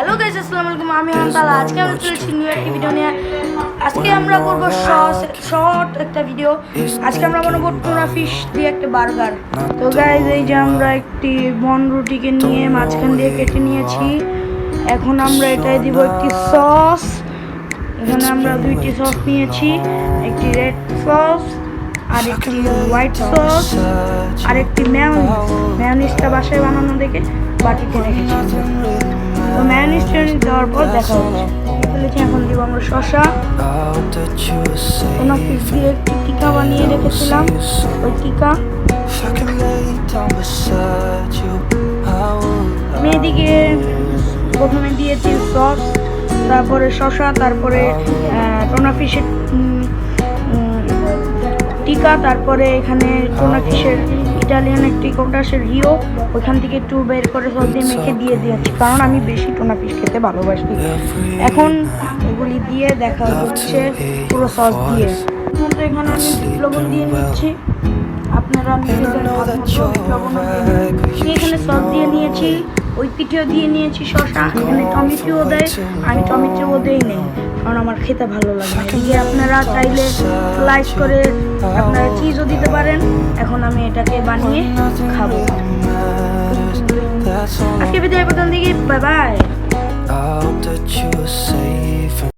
Hello guys, আসসালামু আলাইকুম। আমি হান্তাল। আজকে আমরা চলেছি নিউ একটি ভিডিও নিয়ে। আজকে আমরা করব শর্ট একটা ভিডিও। আজকে আমরা বানাবো টুনা ফিশ দিয়ে একটা বার্গার। তো গাইস, এই যে আমরা একটি বন রুটিকে নিয়ে মাঝখান দিয়ে কেটে নিয়েছি। এখন আমরা এটাই দিব একটি সস। এখানে আমরা দুইটি সস নিয়েছি, একটি রেড সস আর একটি হোয়াইট সস আর একটি মেয়োনিজটা বাসায় বানানো দেখে বাটিতে রেখেছি। তো মেয়োনিজটা দেওয়ার পর দেখা হচ্ছে ফেলেছি। এখন দিব আমরা শসা। কোনো পিস দিয়ে একটি টিকা বানিয়ে রেখেছিলাম, ওই টিকা। আমি এদিকে প্রথমে দিয়েছি সস, তারপরে শসা, তারপরে টোনা ফিশের টিকা, তারপরে এখানে টোনা ফিশের ইটালিয়ান একটি কোটাসের রিও, ওইখান থেকে একটু বের করে সস দিয়ে মেখে দিয়ে দিয়েছি, কারণ আমি বেশি টোনা ফিশ খেতে ভালোবাসি। এখন ওগুলি দিয়ে দেখা হচ্ছে পুরো সস দিয়ে। তো এখানে আমি লবণ দিয়ে নিচ্ছি, আপনারা নিজেদের লবণ দিয়ে। এখানে সস দিয়ে নিয়েছি, ওই পিঠেও দিয়ে নিয়েছি শসা। এখানে টমেটোও দেয়, আমি টমেটোও দেই নেই কারণ আমার খেতে ভালো লাগে। এদিকে আপনারা চাইলে স্লাইস করে আপনারা চিজও দিতে পারেন। এখন আমি এটাকে বানিয়ে খাবো। আজকে ভিডিও এই পর্যন্ত, বাই বাই।